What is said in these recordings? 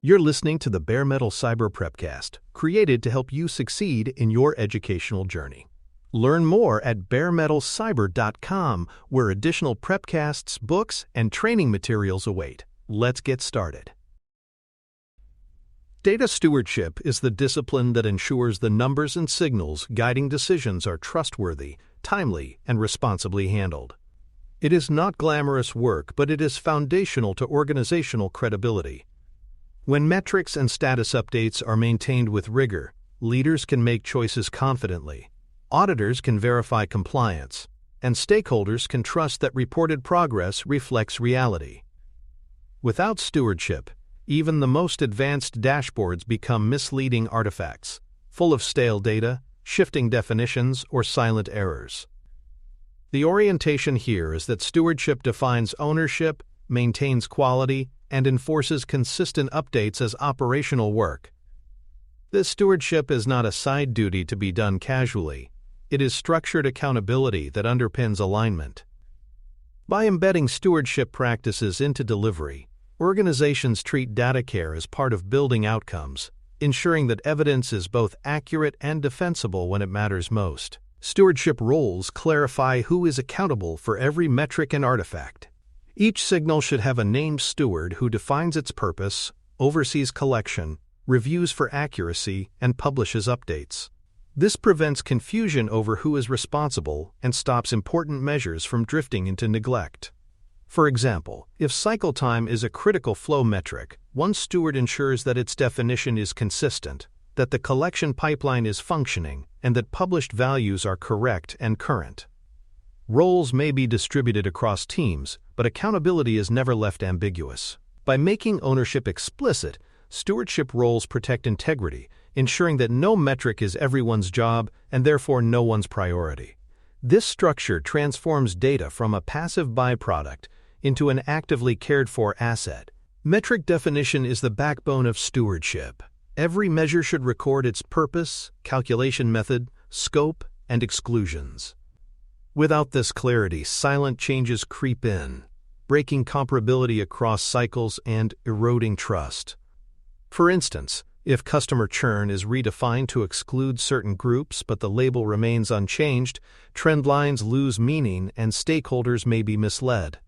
You're listening to the Bare Metal Cyber Prepcast, created to help you succeed in your educational journey. Learn more at baremetalcyber.com, where additional prepcasts, books, and training materials await. Let's get started. Data stewardship is the discipline that ensures the numbers and signals guiding decisions are trustworthy, timely, and responsibly handled. It is not glamorous work, but it is foundational to organizational credibility. When metrics and status updates are maintained with rigor, leaders can make choices confidently, auditors can verify compliance, and stakeholders can trust that reported progress reflects reality. Without stewardship, even the most advanced dashboards become misleading artifacts, full of stale data, shifting definitions, or silent errors. The orientation here is that stewardship defines ownership, maintains quality, and enforces consistent updates as operational work. This stewardship is not a side duty to be done casually. It is structured accountability that underpins alignment. By embedding stewardship practices into delivery, organizations treat data care as part of building outcomes, ensuring that evidence is both accurate and defensible when it matters most. Stewardship roles clarify who is accountable for every metric and artifact. Each signal should have a named steward who defines its purpose, oversees collection, reviews for accuracy, and publishes updates. This prevents confusion over who is responsible and stops important measures from drifting into neglect. For example, if cycle time is a critical flow metric, one steward ensures that its definition is consistent, that the collection pipeline is functioning, and that published values are correct and current. Roles may be distributed across teams, but accountability is never left ambiguous. By making ownership explicit, stewardship roles protect integrity, ensuring that no metric is everyone's job and therefore no one's priority. This structure transforms data from a passive byproduct into an actively cared-for asset. Metric definition is the backbone of stewardship. Every measure should record its purpose, calculation method, scope, and exclusions. Without this clarity, silent changes creep in, breaking comparability across cycles and eroding trust. For instance, if customer churn is redefined to exclude certain groups but the label remains unchanged, trend lines lose meaning and stakeholders may be misled.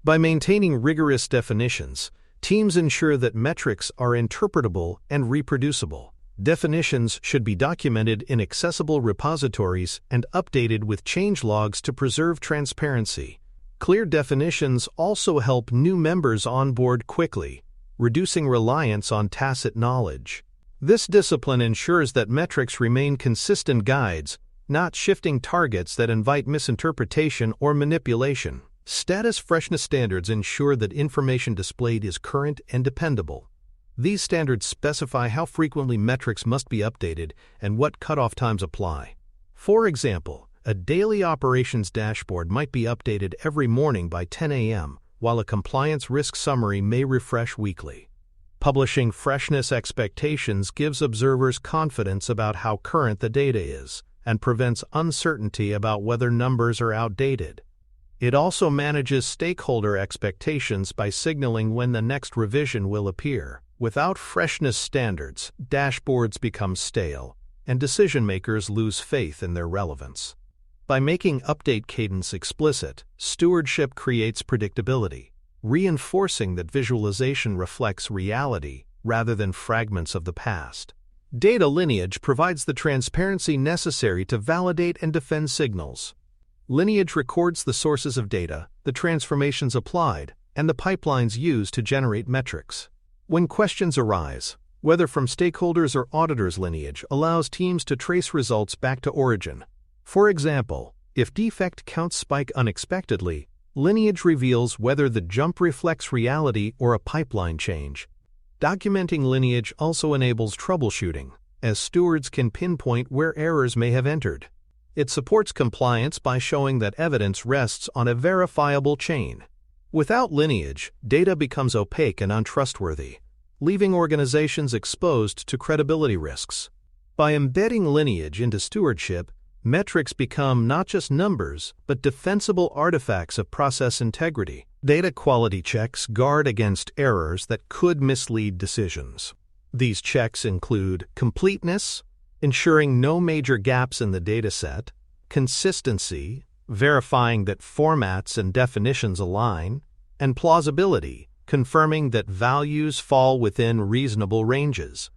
By maintaining rigorous definitions, teams ensure that metrics are interpretable and reproducible. Definitions should be documented in accessible repositories and updated with change logs to preserve transparency. Clear definitions also help new members onboard quickly, reducing reliance on tacit knowledge. This discipline ensures that metrics remain consistent guides, not shifting targets that invite misinterpretation or manipulation. Status freshness standards ensure that information displayed is current and dependable. These standards specify how frequently metrics must be updated and what cutoff times apply. For example, a daily operations dashboard might be updated every morning by 10 a.m., while a compliance risk summary may refresh weekly. Publishing freshness expectations gives observers confidence about how current the data is and prevents uncertainty about whether numbers are outdated. It also manages stakeholder expectations by signaling when the next revision will appear. Without freshness standards, dashboards become stale, and decision-makers lose faith in their relevance. By making update cadence explicit, stewardship creates predictability, reinforcing that visualization reflects reality rather than fragments of the past. Data lineage provides the transparency necessary to validate and defend signals. Lineage records the sources of data, the transformations applied, and the pipelines used to generate metrics. When questions arise, whether from stakeholders or auditors, lineage allows teams to trace results back to origin. For example, if defect counts spike unexpectedly, lineage reveals whether the jump reflects reality or a pipeline change. Documenting lineage also enables troubleshooting, as stewards can pinpoint where errors may have entered. It supports compliance by showing that evidence rests on a verifiable chain. Without lineage, data becomes opaque and untrustworthy, leaving organizations exposed to credibility risks. By embedding lineage into stewardship, metrics become not just numbers, but defensible artifacts of process integrity. Data quality checks guard against errors that could mislead decisions. These checks include completeness, ensuring no major gaps in the dataset, consistency, verifying that formats and definitions align, and plausibility, confirming that values fall within reasonable ranges.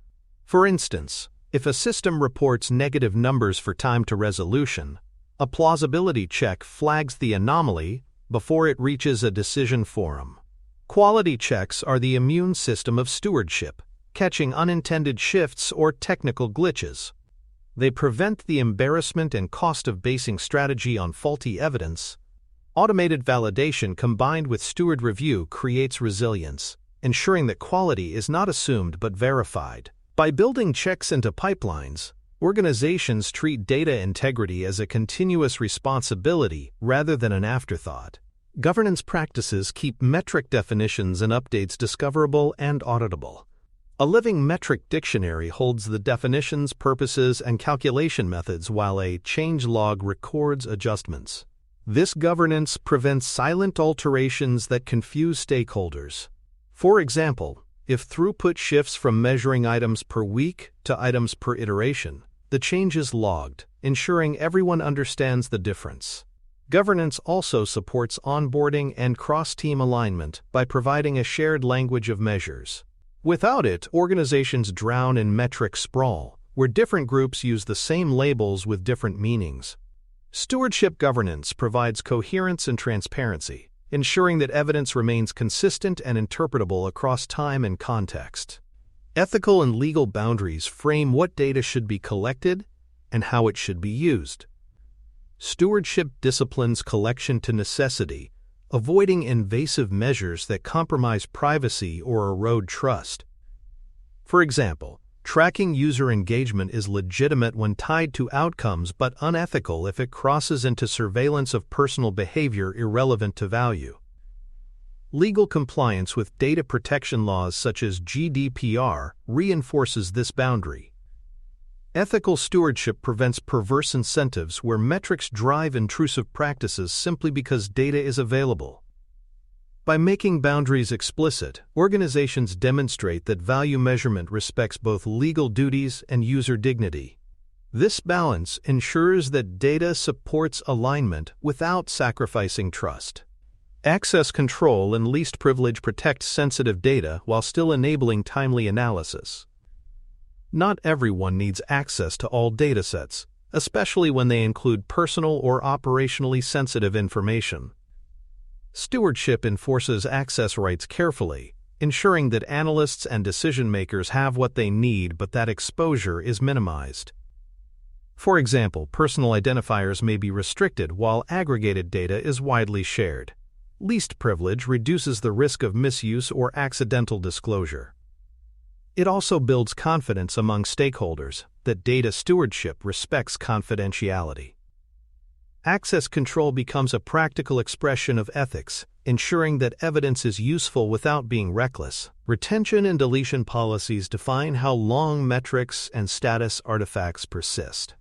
For instance, if a system reports negative numbers for time to resolution, a plausibility check flags the anomaly before it reaches a decision forum. Quality checks are the immune system of stewardship, catching unintended shifts or technical glitches. They prevent the embarrassment and cost of basing strategy on faulty evidence. Automated validation combined with steward review creates resilience, ensuring that quality is not assumed but verified. By building checks into pipelines, organizations treat data integrity as a continuous responsibility rather than an afterthought. Governance practices keep metric definitions and updates discoverable and auditable. A living metric dictionary holds the definitions, purposes, and calculation methods while a change log records adjustments. This governance prevents silent alterations that confuse stakeholders. For example, if throughput shifts from measuring items per week to items per iteration, the change is logged, ensuring everyone understands the difference. Governance also supports onboarding and cross-team alignment by providing a shared language of measures. Without it, organizations drown in metric sprawl, where different groups use the same labels with different meanings. Stewardship governance provides coherence and transparency, ensuring that evidence remains consistent and interpretable across time and context. Ethical and legal boundaries frame what data should be collected and how it should be used. Stewardship disciplines collection to necessity, avoiding invasive measures that compromise privacy or erode trust. For example, tracking user engagement is legitimate when tied to outcomes but unethical if it crosses into surveillance of personal behavior irrelevant to value. Legal compliance with data protection laws such as GDPR reinforces this boundary. Ethical stewardship prevents perverse incentives where metrics drive intrusive practices simply because data is available. By making boundaries explicit, organizations demonstrate that value measurement respects both legal duties and user dignity. This balance ensures that data supports alignment without sacrificing trust. Access control and least privilege protect sensitive data while still enabling timely analysis. Not everyone needs access to all datasets, especially when they include personal or operationally sensitive information. Stewardship enforces access rights carefully, ensuring that analysts and decision-makers have what they need but that exposure is minimized. For example, personal identifiers may be restricted while aggregated data is widely shared. Least privilege reduces the risk of misuse or accidental disclosure. It also builds confidence among stakeholders that data stewardship respects confidentiality. Access control becomes a practical expression of ethics, ensuring that evidence is useful without being reckless. Retention and deletion policies define how long metrics and status artifacts persist.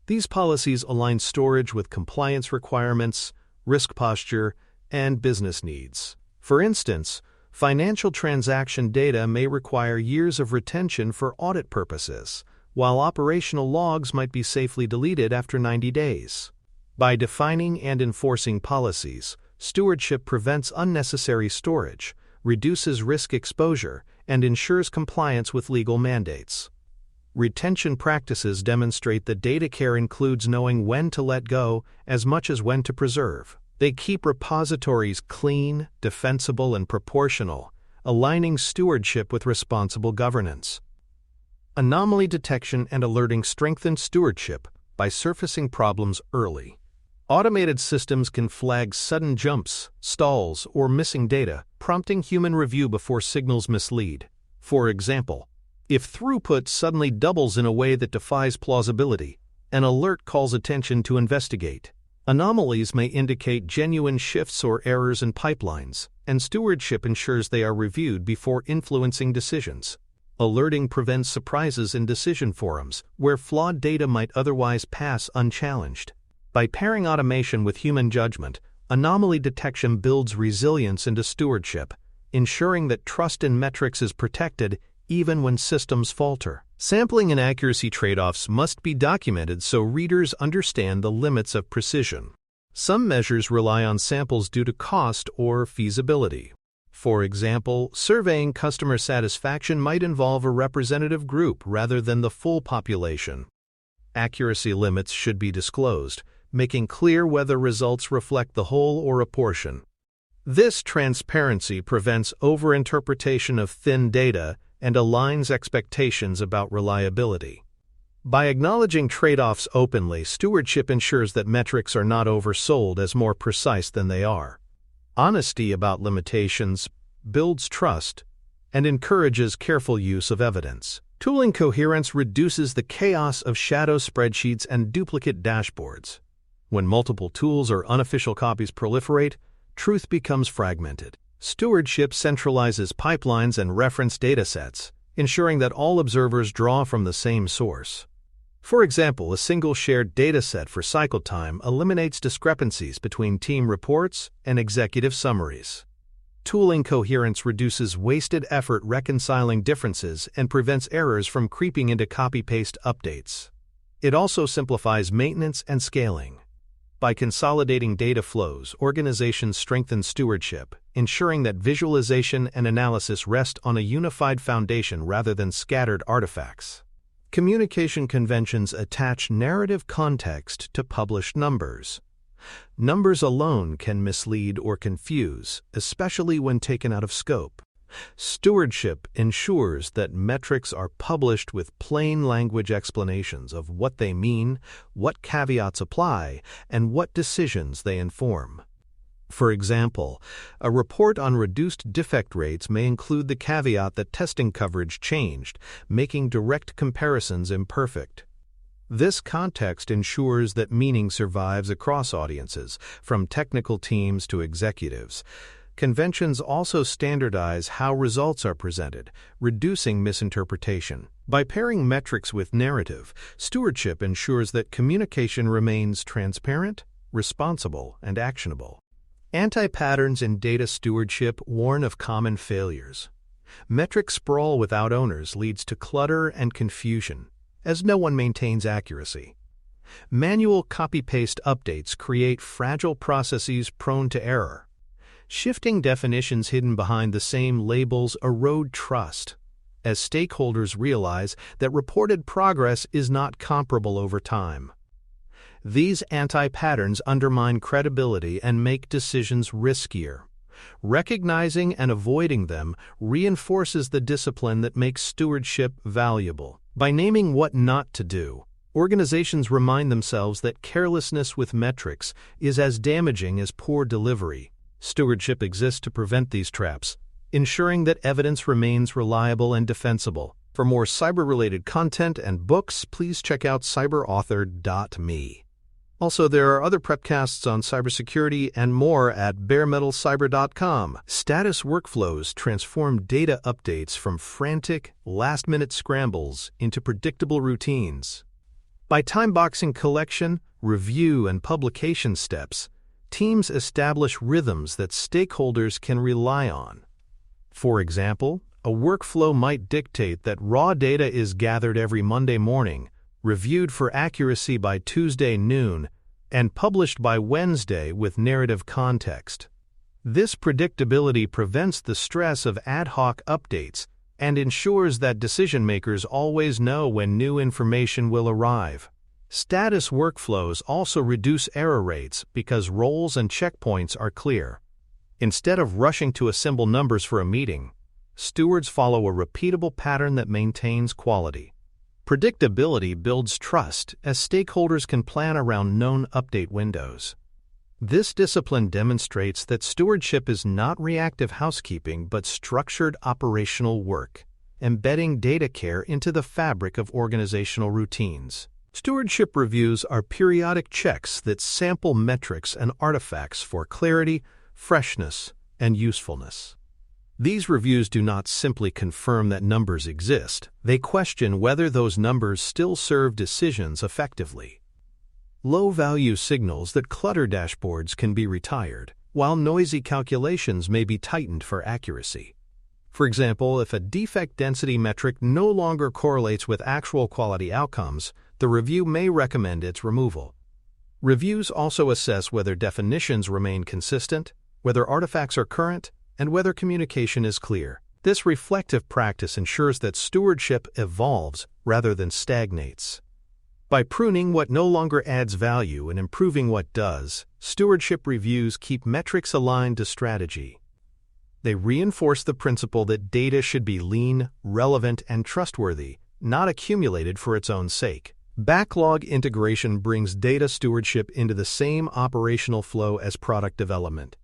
These policies align storage with compliance requirements, risk posture, and business needs. For instance, financial transaction data may require years of retention for audit purposes, while operational logs might be safely deleted after 90 days. By defining and enforcing policies, stewardship prevents unnecessary storage, reduces risk exposure, and ensures compliance with legal mandates. Retention practices demonstrate that data care includes knowing when to let go as much as when to preserve. They keep repositories clean, defensible, and proportional, aligning stewardship with responsible governance. Anomaly detection and alerting strengthen stewardship by surfacing problems early. Automated systems can flag sudden jumps, stalls, or missing data, prompting human review before signals mislead. For example, if throughput suddenly doubles in a way that defies plausibility, an alert calls attention to investigate. Anomalies may indicate genuine shifts or errors in pipelines, and stewardship ensures they are reviewed before influencing decisions. Alerting prevents surprises in decision forums, where flawed data might otherwise pass unchallenged. By pairing automation with human judgment, Anomaly detection builds resilience into stewardship, ensuring that trust in metrics is protected even when systems falter. Sampling and accuracy trade-offs must be documented so readers understand the limits of precision. Some measures rely on samples due to cost or feasibility. For example, surveying customer satisfaction might involve a representative group rather than the full population. Accuracy limits should be disclosed, making clear whether results reflect the whole or a portion. This transparency prevents overinterpretation of thin data and aligns expectations about reliability. By acknowledging trade-offs openly, stewardship ensures that metrics are not oversold as more precise than they are. Honesty about limitations builds trust and encourages careful use of evidence. Tooling coherence reduces the chaos of shadow spreadsheets and duplicate dashboards. When multiple tools or unofficial copies proliferate, truth becomes fragmented. Stewardship centralizes pipelines and reference datasets, ensuring that all observers draw from the same source. For example, a single shared dataset for cycle time eliminates discrepancies between team reports and executive summaries. Tooling coherence reduces wasted effort reconciling differences and prevents errors from creeping into copy-paste updates. It also simplifies maintenance and scaling. By consolidating data flows, organizations strengthen stewardship, ensuring that visualization and analysis rest on a unified foundation rather than scattered artifacts. Communication conventions attach narrative context to published numbers. Numbers alone can mislead or confuse, especially when taken out of scope. Stewardship ensures that metrics are published with plain language explanations of what they mean, what caveats apply, and what decisions they inform. For example, a report on reduced defect rates may include the caveat that testing coverage changed, making direct comparisons imperfect. This context ensures that meaning survives across audiences, from technical teams to executives. Conventions also standardize how results are presented, reducing misinterpretation. By pairing metrics with narrative, stewardship ensures that communication remains transparent, responsible, and actionable. Anti-patterns in data stewardship warn of common failures. Metric sprawl without owners leads to clutter and confusion, as no one maintains accuracy. Manual copy-paste updates create fragile processes prone to error. Shifting definitions hidden behind the same labels erode trust, as stakeholders realize that reported progress is not comparable over time. These anti-patterns undermine credibility and make decisions riskier. Recognizing and avoiding them reinforces the discipline that makes stewardship valuable. By naming what not to do, organizations remind themselves that carelessness with metrics is as damaging as poor delivery. Stewardship exists to prevent these traps, ensuring that evidence remains reliable and defensible. For more cyber-related content and books, please check out cyberauthor.me. Also, there are other prepcasts on cybersecurity and more at baremetalcyber.com. Status workflows transform data updates from frantic, last-minute scrambles into predictable routines. By timeboxing collection, review, and publication steps, teams establish rhythms that stakeholders can rely on. For example, a workflow might dictate that raw data is gathered every Monday morning, reviewed for accuracy by Tuesday noon, and published by Wednesday with narrative context. This predictability prevents the stress of ad hoc updates and ensures that decision-makers always know when new information will arrive. Status workflows also reduce error rates because roles and checkpoints are clear. Instead of rushing to assemble numbers for a meeting, stewards follow a repeatable pattern that maintains quality. Predictability builds trust as stakeholders can plan around known update windows. This discipline demonstrates that stewardship is not reactive housekeeping but structured operational work, embedding data care into the fabric of organizational routines. Stewardship reviews are periodic checks that sample metrics and artifacts for clarity, freshness, and usefulness. These reviews do not simply confirm that numbers exist, they question whether those numbers still serve decisions effectively. Low-value signals that clutter dashboards can be retired, while noisy calculations may be tightened for accuracy. For example, if a defect density metric no longer correlates with actual quality outcomes, the review may recommend its removal. Reviews also assess whether definitions remain consistent, whether artifacts are current, and whether communication is clear. This reflective practice ensures that stewardship evolves rather than stagnates. By pruning what no longer adds value and improving what does, stewardship reviews keep metrics aligned to strategy. They reinforce the principle that data should be lean, relevant, and trustworthy, not accumulated for its own sake. Backlog integration brings data stewardship into the same operational flow as product development.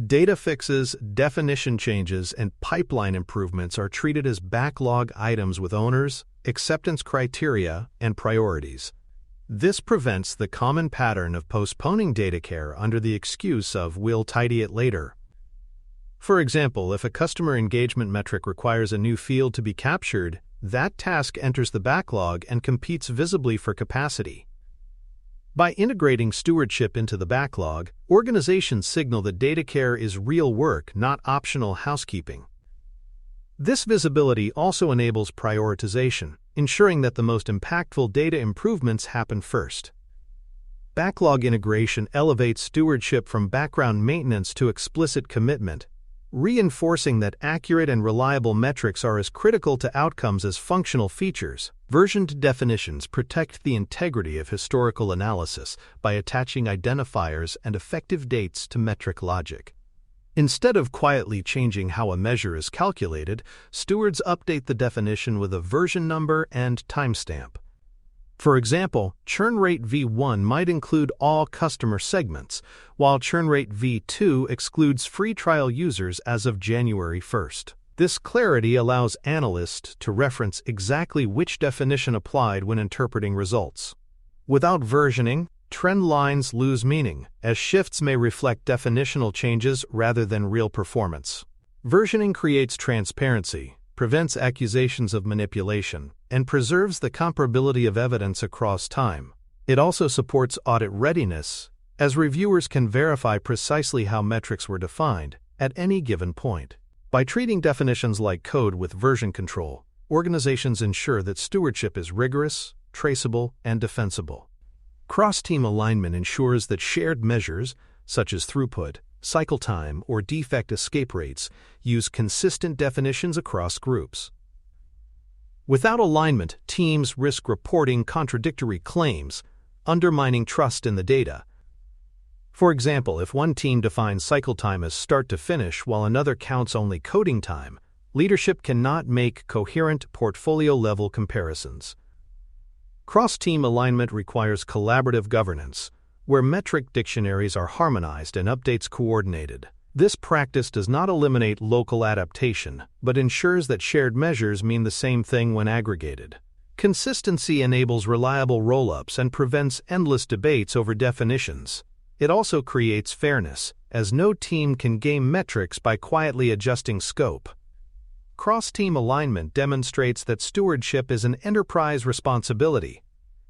Data fixes, definition changes, and pipeline improvements are treated as backlog items with owners, acceptance criteria, and priorities. This prevents the common pattern of postponing data care under the excuse of "we'll tidy it later." For example, if a customer engagement metric requires a new field to be captured, that task enters the backlog and competes visibly for capacity. By integrating stewardship into the backlog, organizations signal that data care is real work, not optional housekeeping. This visibility also enables prioritization, ensuring that the most impactful data improvements happen first. Backlog integration elevates stewardship from background maintenance to explicit commitment, reinforcing that accurate and reliable metrics are as critical to outcomes as functional features. Versioned definitions protect the integrity of historical analysis by attaching identifiers and effective dates to metric logic. Instead of quietly changing how a measure is calculated, stewards update the definition with a version number and timestamp. For example, churn rate V1 might include all customer segments, while churn rate V2 excludes free trial users as of January 1st. This clarity allows analysts to reference exactly which definition applied when interpreting results. Without versioning, trend lines lose meaning, as shifts may reflect definitional changes rather than real performance. Versioning creates transparency, prevents accusations of manipulation, and preserves the comparability of evidence across time. It also supports audit readiness, as reviewers can verify precisely how metrics were defined at any given point. By treating definitions like code with version control, organizations ensure that stewardship is rigorous, traceable, and defensible. Cross-team alignment ensures that shared measures, such as throughput, cycle time, or defect escape rates, use consistent definitions across groups. Without alignment, teams risk reporting contradictory claims, undermining trust in the data. For example, if one team defines cycle time as start to finish while another counts only coding time, leadership cannot make coherent portfolio-level comparisons. Cross-team alignment requires collaborative governance, where metric dictionaries are harmonized and updates coordinated. This practice does not eliminate local adaptation, but ensures that shared measures mean the same thing when aggregated. Consistency enables reliable roll-ups and prevents endless debates over definitions. It also creates fairness, as no team can game metrics by quietly adjusting scope. Cross-team alignment demonstrates that stewardship is an enterprise responsibility,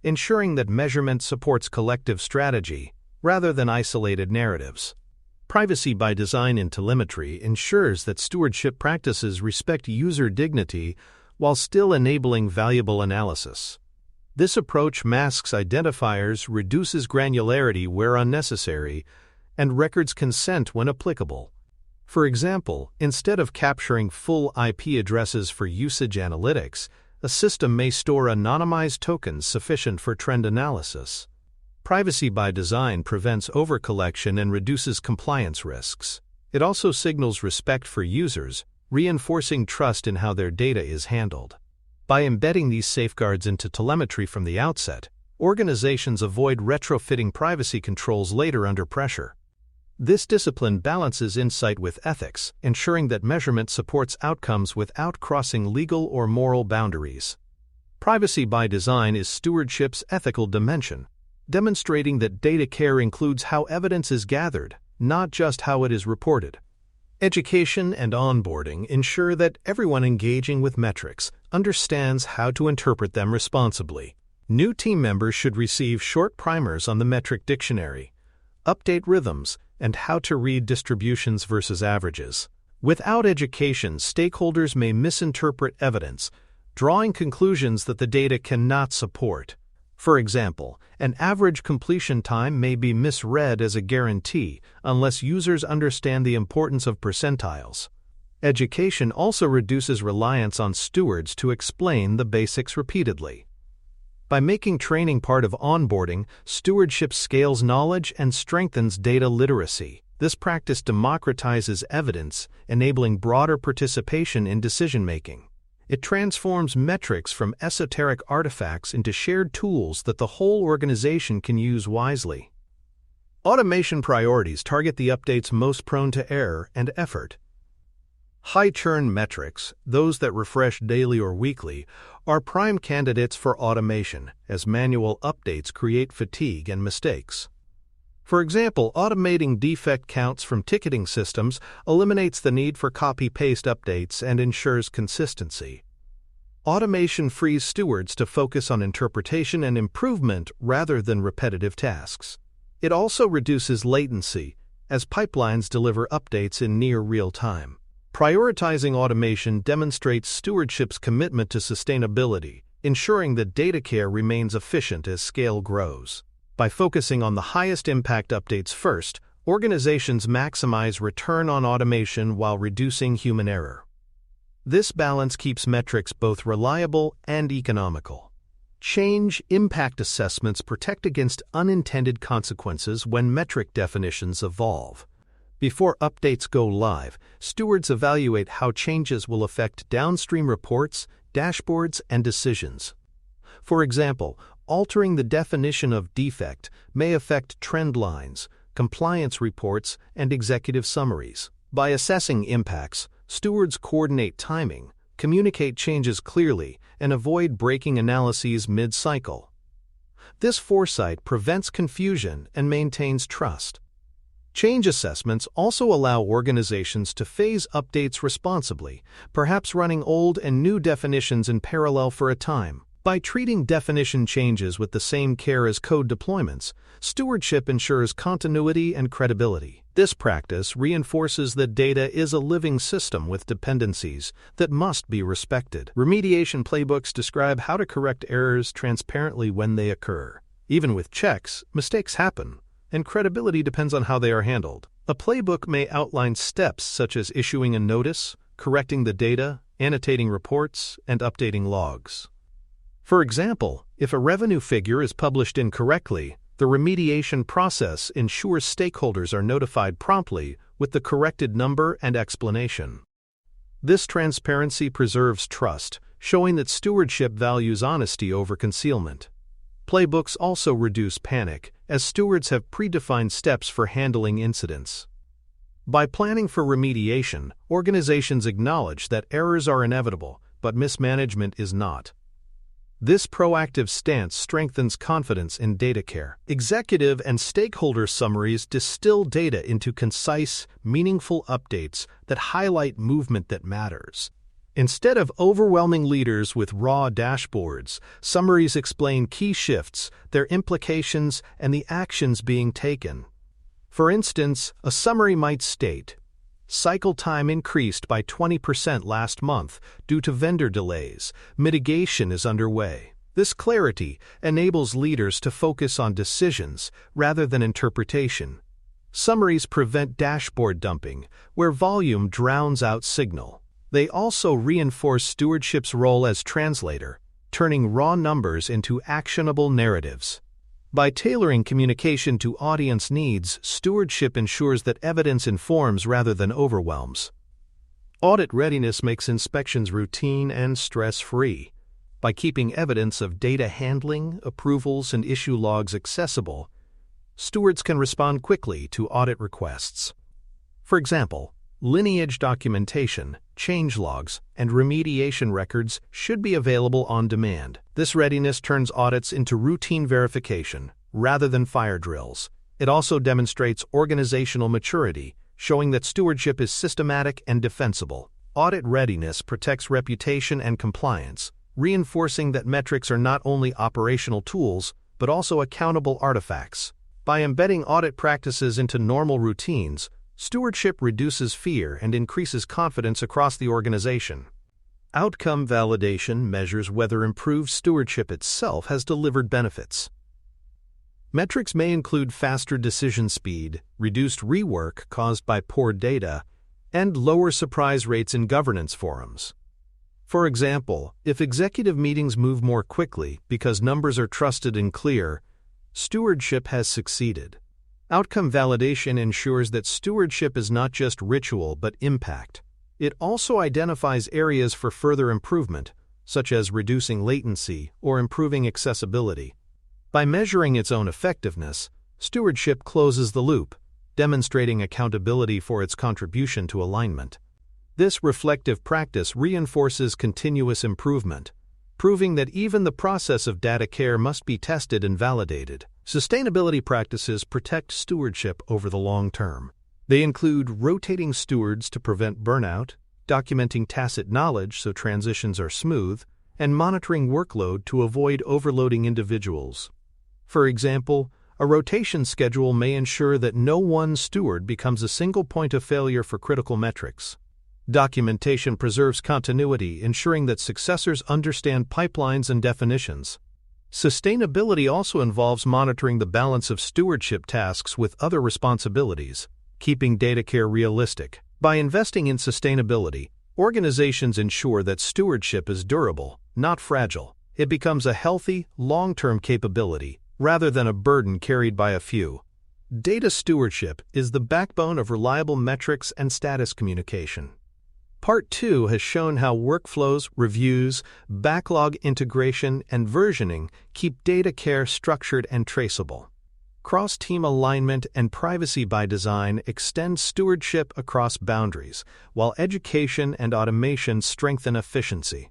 ensuring that measurement supports collective strategy rather than isolated narratives. Privacy by design in telemetry ensures that stewardship practices respect user dignity while still enabling valuable analysis. This approach masks identifiers, reduces granularity where unnecessary, and records consent when applicable. For example, instead of capturing full IP addresses for usage analytics, a system may store anonymized tokens sufficient for trend analysis. Privacy by design prevents overcollection and reduces compliance risks. It also signals respect for users, reinforcing trust in how their data is handled. By embedding these safeguards into telemetry from the outset, organizations avoid retrofitting privacy controls later under pressure. This discipline balances insight with ethics, ensuring that measurement supports outcomes without crossing legal or moral boundaries. Privacy by design is stewardship's ethical dimension, demonstrating that data care includes how evidence is gathered, not just how it is reported. Education and onboarding ensure that everyone engaging with metrics understands how to interpret them responsibly. New team members should receive short primers on the metric dictionary, update rhythms, and how to read distributions versus averages. Without education, stakeholders may misinterpret evidence, drawing conclusions that the data cannot support. For example, an average completion time may be misread as a guarantee unless users understand the importance of percentiles. Education also reduces reliance on stewards to explain the basics repeatedly. By making training part of onboarding, stewardship scales knowledge and strengthens data literacy. This practice democratizes evidence, enabling broader participation in decision-making. It transforms metrics from esoteric artifacts into shared tools that the whole organization can use wisely. Automation priorities target the updates most prone to error and effort. High-churn metrics, those that refresh daily or weekly, are prime candidates for automation, as manual updates create fatigue and mistakes. For example, automating defect counts from ticketing systems eliminates the need for copy-paste updates and ensures consistency. Automation frees stewards to focus on interpretation and improvement rather than repetitive tasks. It also reduces latency, as pipelines deliver updates in near real time. Prioritizing automation demonstrates stewardship's commitment to sustainability, ensuring that data care remains efficient as scale grows. By focusing on the highest impact updates first, organizations maximize return on automation while reducing human error. This balance keeps metrics both reliable and economical. Change impact assessments protect against unintended consequences when metric definitions evolve. Before updates go live, stewards evaluate how changes will affect downstream reports, dashboards, and decisions. For example, altering the definition of defect may affect trend lines, compliance reports, and executive summaries. By assessing impacts, stewards coordinate timing, communicate changes clearly, and avoid breaking analyses mid-cycle. This foresight prevents confusion and maintains trust. Change assessments also allow organizations to phase updates responsibly, perhaps running old and new definitions in parallel for a time. By treating definition changes with the same care as code deployments, stewardship ensures continuity and credibility. This practice reinforces that data is a living system with dependencies that must be respected. Remediation playbooks describe how to correct errors transparently when they occur. Even with checks, mistakes happen, and credibility depends on how they are handled. A playbook may outline steps such as issuing a notice, correcting the data, annotating reports, and updating logs. For example, if a revenue figure is published incorrectly, the remediation process ensures stakeholders are notified promptly with the corrected number and explanation. This transparency preserves trust, showing that stewardship values honesty over concealment. Playbooks also reduce panic, as stewards have predefined steps for handling incidents. By planning for remediation, organizations acknowledge that errors are inevitable, but mismanagement is not. This proactive stance strengthens confidence in data care. Executive and stakeholder summaries distill data into concise, meaningful updates that highlight movement that matters. Instead of overwhelming leaders with raw dashboards, summaries explain key shifts, their implications, and the actions being taken. For instance, a summary might state, "Cycle time increased by 20% last month due to vendor delays. Mitigation is underway." This clarity enables leaders to focus on decisions rather than interpretation. Summaries prevent dashboard dumping, where volume drowns out signal. They also reinforce stewardship's role as translator, turning raw numbers into actionable narratives. By tailoring communication to audience needs, stewardship ensures that evidence informs rather than overwhelms. Audit readiness makes inspections routine and stress-free. By keeping evidence of data handling, approvals, and issue logs accessible, stewards can respond quickly to audit requests. For example, lineage documentation, change logs, and remediation records should be available on demand. This readiness turns audits into routine verification, rather than fire drills. It also demonstrates organizational maturity, showing that stewardship is systematic and defensible. Audit readiness protects reputation and compliance, reinforcing that metrics are not only operational tools, but also accountable artifacts. By embedding audit practices into normal routines, stewardship reduces fear and increases confidence across the organization. Outcome validation measures whether improved stewardship itself has delivered benefits. Metrics may include faster decision speed, reduced rework caused by poor data, and lower surprise rates in governance forums. For example, if executive meetings move more quickly because numbers are trusted and clear, stewardship has succeeded. Outcome validation ensures that stewardship is not just ritual but impact. It also identifies areas for further improvement, such as reducing latency or improving accessibility. By measuring its own effectiveness, stewardship closes the loop, demonstrating accountability for its contribution to alignment. This reflective practice reinforces continuous improvement, proving that even the process of data care must be tested and validated. Sustainability practices protect stewardship over the long term. They include rotating stewards to prevent burnout, documenting tacit knowledge so transitions are smooth, and monitoring workload to avoid overloading individuals. For example, a rotation schedule may ensure that no one steward becomes a single point of failure for critical metrics. Documentation preserves continuity, ensuring that successors understand pipelines and definitions. Sustainability also involves monitoring the balance of stewardship tasks with other responsibilities, keeping data care realistic. By investing in sustainability, organizations ensure that stewardship is durable, not fragile. It becomes a healthy, long-term capability, rather than a burden carried by a few. Data stewardship is the backbone of reliable metrics and status communication. Part 2 has shown how workflows, reviews, backlog integration, and versioning keep data care structured and traceable. Cross-team alignment and privacy by design extend stewardship across boundaries, while education and automation strengthen efficiency.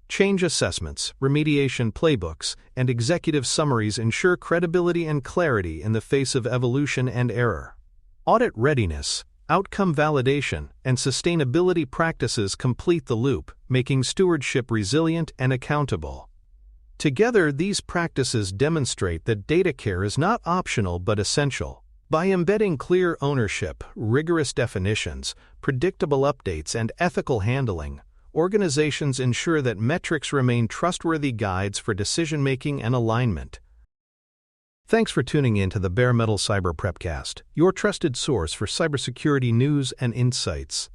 Change assessments, remediation playbooks, and executive summaries ensure credibility and clarity in the face of evolution and error. Audit readiness, outcome validation, and sustainability practices complete the loop, making stewardship resilient and accountable. Together, these practices demonstrate that data care is not optional but essential. By embedding clear ownership, rigorous definitions, predictable updates, and ethical handling, organizations ensure that metrics remain trustworthy guides for decision-making and alignment. Thanks for tuning in to the Bare Metal Cyber Prepcast, your trusted source for cybersecurity news and insights.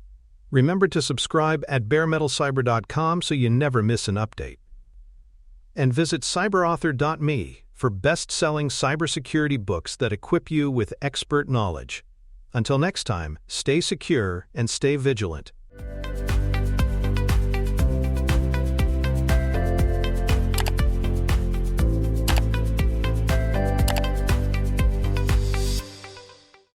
Remember to subscribe at baremetalcyber.com so you never miss an update. And visit cyberauthor.me for best-selling cybersecurity books that equip you with expert knowledge. Until next time, stay secure and stay vigilant.